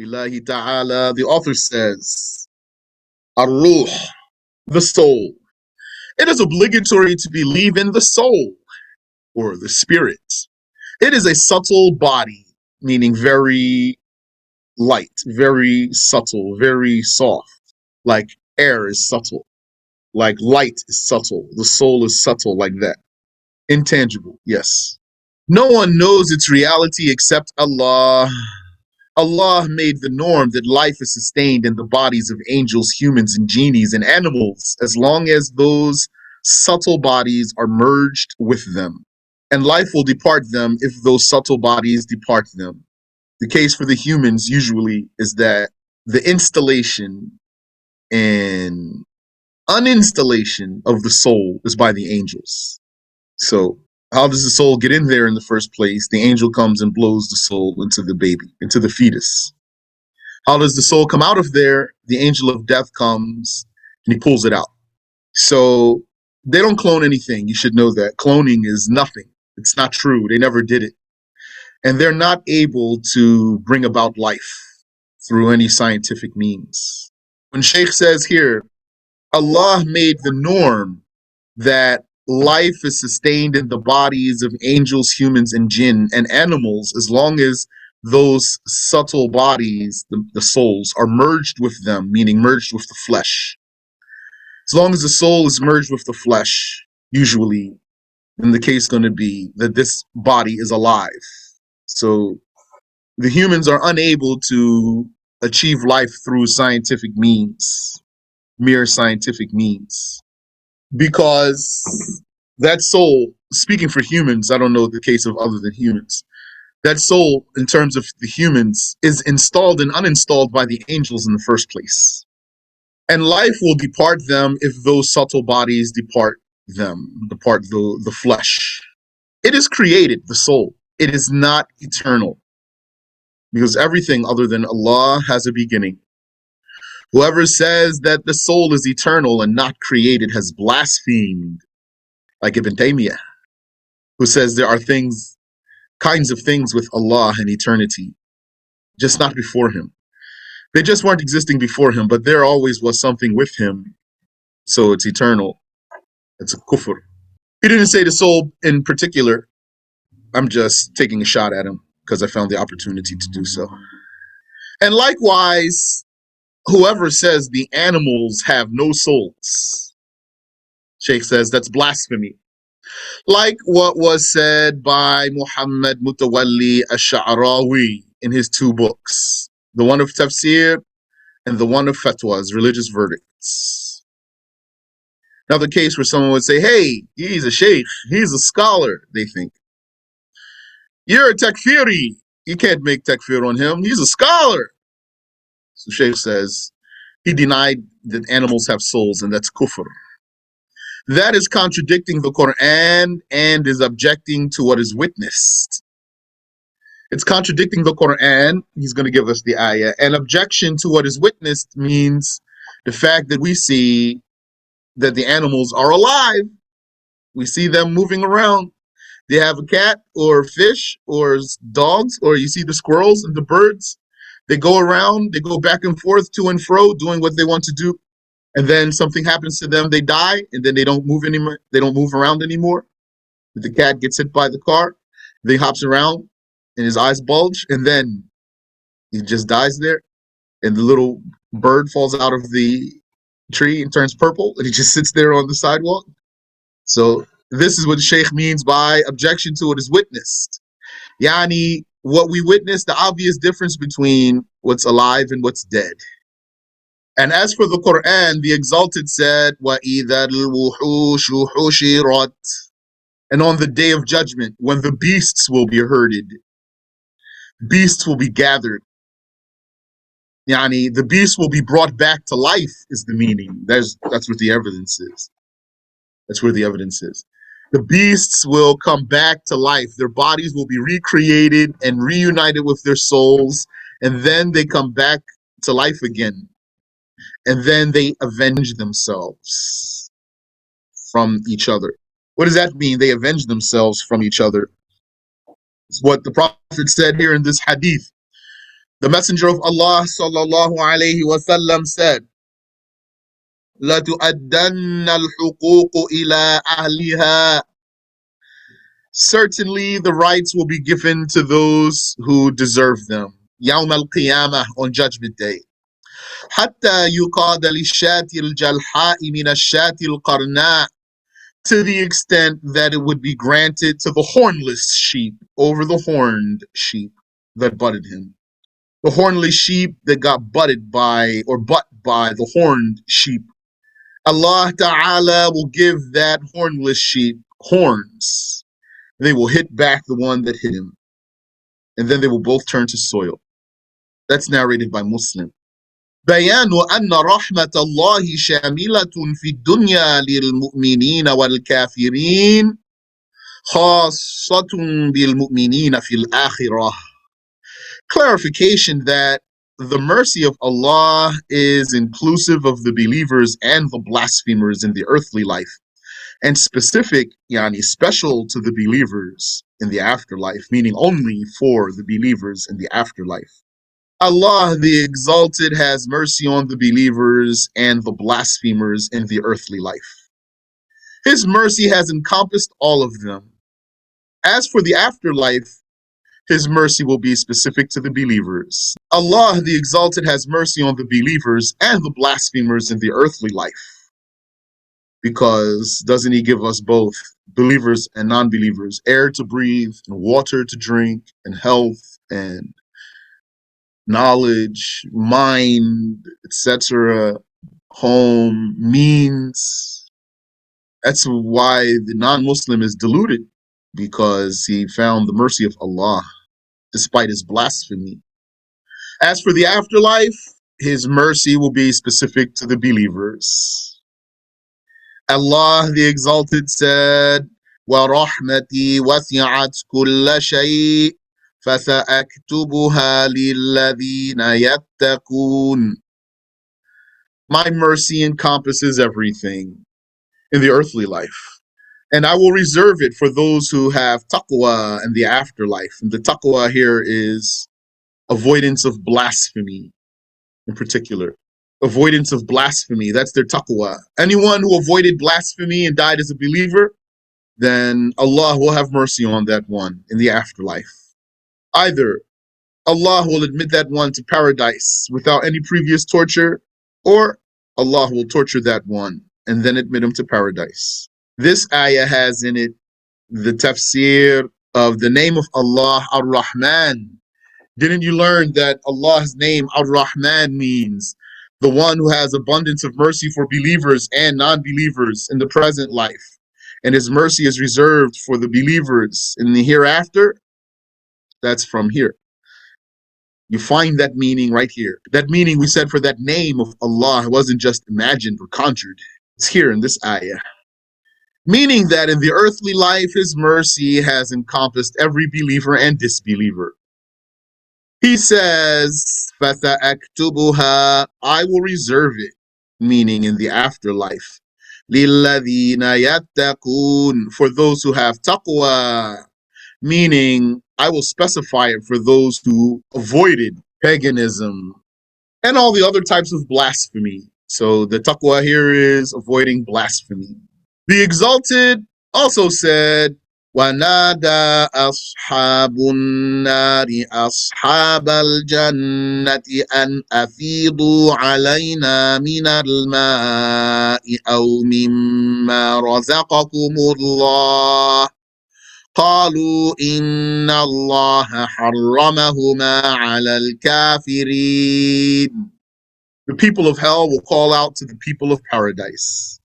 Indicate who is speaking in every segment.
Speaker 1: Billahi ta'ala, the author says, RooH, the soul. It is obligatory to believe in the soul, or the spirit. It is a subtle body, meaning very light, very subtle, very soft. Like air is subtle, like light is subtle. The soul is subtle like that. Intangible, yes. No one knows its reality except Allah. Allah made the norm that life is sustained in the bodies of angels, humans, and genies and animals as long as those subtle bodies are merged with them. And life will depart them if those subtle bodies depart them. The case for the humans usually is that the installation and uninstallation of the soul is by the angels. So how does the soul get in there in the first place? The angel comes and blows the soul into the baby, into the fetus. How does the soul come out of there? The angel of death comes and he pulls it out. So they don't clone anything. You should know that. Cloning is nothing. It's not true. They never did it. And they're not able to bring about life through any scientific means. When Shaykh says here, Allah made the norm that life is sustained in the bodies of angels, humans, and jinn, and animals as long as those subtle bodies, the souls, are merged with them, meaning merged with the flesh. As long as the soul is merged with the flesh, usually, then the case is going to be that this body is alive. So the humans are unable to achieve life through scientific means, mere scientific means. Because that soul, speaking for humans, I don't know the case of other than humans, that soul, in terms of the humans, is installed and uninstalled by the angels in the first place. And life will depart them if those subtle bodies depart the flesh. It is created, the soul. It is not eternal. Because everything other than Allah has a beginning. Whoever says that the soul is eternal and not created has blasphemed, like Ibn Taymiyyah, who says there are kinds of things with Allah in eternity, just not before him. They just weren't existing before him, but there always was something with him, so it's eternal. It's a kufr. He didn't say the soul in particular. I'm just taking a shot at him because I found the opportunity to do so. And likewise, whoever says the animals have no souls, Shaykh says that's blasphemy. Like what was said by Muhammad Mutawalli Ash-Sha'rawi in his two books, the one of tafsir and the one of fatwas, religious verdicts. Now the case where someone would say, hey, he's a sheikh, he's a scholar, they think. You're a takfiri. You can't make takfir on him. He's a scholar. So Shaykh says, he denied that animals have souls, and that's kufr. That is contradicting the Quran and is objecting to what is witnessed. It's contradicting the Quran. He's going to give us the ayah. And objection to what is witnessed means the fact that we see that the animals are alive. We see them moving around. They have a cat or fish or dogs, or you see the squirrels and the birds. They go around, they go back and forth, to and fro, doing what they want to do. And then something happens to them, they die, and then they don't move anymore. They don't move around anymore. The cat gets hit by the car, he hops around, and his eyes bulge, and then he just dies there. And the little bird falls out of the tree and turns purple, and he just sits there on the sidewalk. So this is what the Shaykh means by objection to what is witnessed. Yani, what we witness, the obvious difference between what's alive and what's dead. And as for the Quran, the Exalted said, وَإِذَا الْوُحُوشُ حُشِرَتْ, and on the day of judgment, when the beasts will be herded, beasts will be gathered. Yani, the beasts will be brought back to life is the meaning. That's what the evidence is. That's where the evidence is. The beasts will come back to life. Their bodies will be recreated and reunited with their souls, and then they come back to life again. And then they avenge themselves from each other. What does that mean? They avenge themselves from each other. It's what the Prophet said here in this hadith. The Messenger of Allah sallallahu alayhi wasallam said, لَتُؤَدَّنَّ الْحُقُوقُ إِلَىٰ أَهْلِهَا. Certainly the rights will be given to those who deserve them. يوم القيامة, on Judgment Day. حتى يقاد للشاة الجلحاء من الشاة القرناء, to the extent that it would be granted to the hornless sheep over the horned sheep that butted him. The hornless sheep that got butted by or butt by the horned sheep. Allah Ta'ala will give that hornless sheep horns. They will hit back the one that hit him. And then they will both turn to soil. That's narrated by Muslim. بيان أن رحمة الله شاملة في الدنيا للمؤمنين والكافرين خاصة بالمؤمنين في الآخرة. Clarification that the mercy of Allah is inclusive of the believers and the blasphemers in the earthly life, and specific, special to the believers in the afterlife, meaning only for the believers in the afterlife. Allah the Exalted has mercy on the believers and the blasphemers in the earthly life. His mercy has encompassed all of them. As for the afterlife, His mercy will be specific to the believers. Allah the Exalted has mercy on the believers and the blasphemers in the earthly life. Because doesn't He give us both, believers and non-believers, air to breathe and water to drink and health and knowledge, mind, etc., home, means? That's why the non-Muslim is deluded, because he found the mercy of Allah despite his blasphemy. As for the afterlife, His mercy will be specific to the believers. Allah the Exalted said, وَرَحْمَتِي وَسِعَتْ كُلَّ شَيْءٍ فَسَأَكْتُبُهَا لِلَّذِينَ يَتَّقُونَ. My mercy encompasses everything in the earthly life, and I will reserve it for those who have taqwa in the afterlife. And the taqwa here is avoidance of blasphemy in particular. Avoidance of blasphemy, that's their taqwa. Anyone who avoided blasphemy and died as a believer, then Allah will have mercy on that one in the afterlife. Either Allah will admit that one to paradise without any previous torture, or Allah will torture that one and then admit him to paradise. This ayah has in it the tafsir of the name of Allah, Ar-Rahman. Didn't you learn that Allah's name, Ar-Rahman, means the one who has abundance of mercy for believers and non-believers in the present life, and His mercy is reserved for the believers in the hereafter? That's from here. You find that meaning right here. That meaning we said for that name of Allah wasn't just imagined or conjured. It's here in this ayah. Meaning that in the earthly life, His mercy has encompassed every believer and disbeliever. He says, فَسَأَكْتُبُهَا, I will reserve it, meaning in the afterlife. لِلَّذِينَ يَتَّقُونَ, for those who have taqwa, meaning I will specify it for those who avoided paganism and all the other types of blasphemy. So the taqwa here is avoiding blasphemy. The Exalted also said, وَنَادَى أَصْحَابُ النَّارِ أَصْحَابَ الْجَنَّةِ أَنْ أَفِيضُوا عَلَيْنَا مِنَ الْمَاءِ أَوْ مِمَّا رَزَقَكُمُ اللَّهُ قالوا إن الله حرمهما على الكافرين. The people of hell will call out to the people of paradise.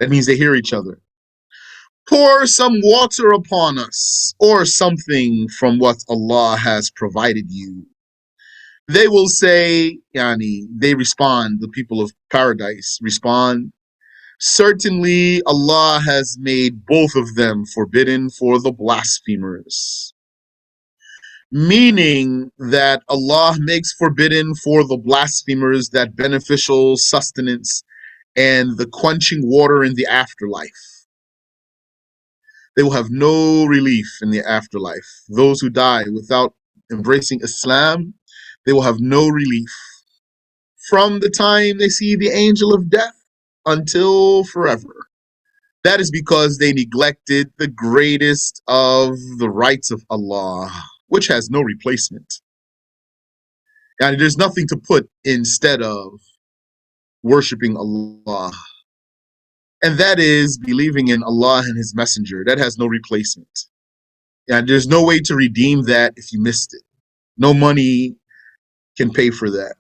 Speaker 1: That means they hear each other. Pour some water upon us, or something from what Allah has provided you. They will say, they respond, the people of paradise respond, certainly Allah has made both of them forbidden for the blasphemers. Meaning that Allah makes forbidden for the blasphemers that beneficial sustenance and the quenching water in the afterlife. They will have no relief in the afterlife. Those who die without embracing Islam, They will have no relief from the time they see the angel of death until forever. That is because they neglected the greatest of the rights of Allah, which has no replacement. And there's nothing to put instead of worshiping Allah. And that is believing in Allah and His Messenger. That has no replacement. And there's no way to redeem that if you missed it. No money can pay for that.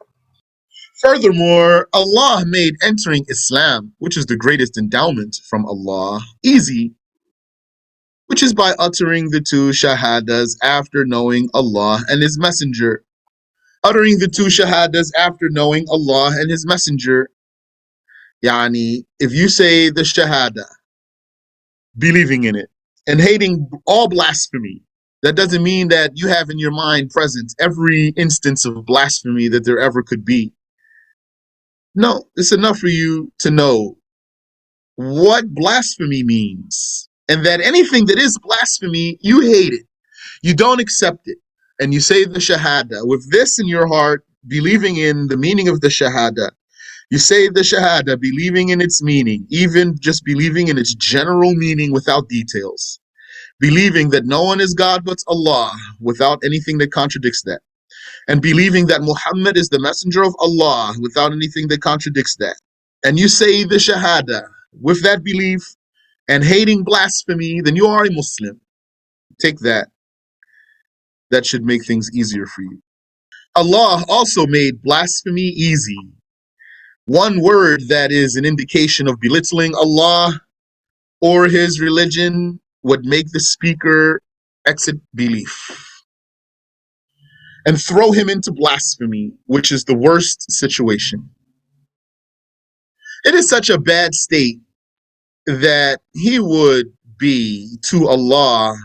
Speaker 1: Furthermore, Allah made entering Islam, which is the greatest endowment from Allah, easy, which is by uttering the two shahadas after knowing Allah and His Messenger. Uttering the two shahadas after knowing Allah and His Messenger. Yani, if you say the shahada, believing in it, and hating all blasphemy, that doesn't mean that you have in your mind present every instance of blasphemy that there ever could be. No, it's enough for you to know what blasphemy means, and that anything that is blasphemy, you hate it. You don't accept it. And you say the shahada. With this in your heart, believing in the meaning of the shahada, you say the shahada, believing in its meaning, even just believing in its general meaning without details. Believing that no one is God but Allah, without anything that contradicts that. And believing that Muhammad is the messenger of Allah, without anything that contradicts that. And you say the shahada with that belief and hating blasphemy, then you are a Muslim. Take that. That should make things easier for you. Allah also made blasphemy easy. One word that is an indication of belittling Allah or His religion would make the speaker exit belief and throw him into blasphemy, which is the worst situation. It is such a bad state that he would be to Allah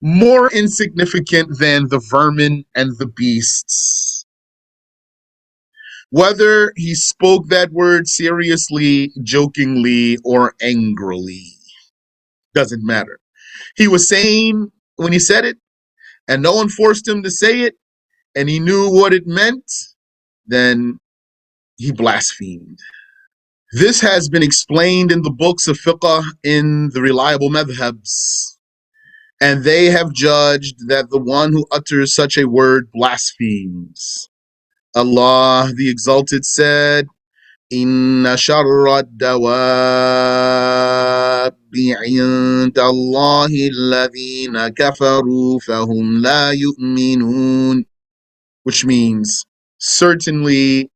Speaker 1: more insignificant than the vermin and the beasts. Whether he spoke that word seriously, jokingly, or angrily, doesn't matter. He was sane when he said it, and no one forced him to say it, and he knew what it meant, then he blasphemed. This has been explained in the books of fiqh in the reliable madhabs, and they have judged that the one who utters such a word blasphemes. Allah the Exalted said, Inna sharra dawabi inda Allahi alladhina kafaru fahum la yu'minun. Which means, certainly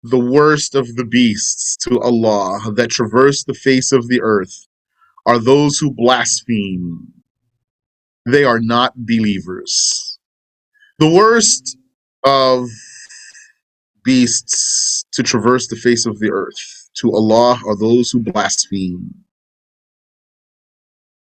Speaker 1: the worst of the beasts to Allah that traverse the face of the earth are those who blaspheme. They are not believers. The worst of beasts to traverse the face of the earth to Allah are those who blaspheme.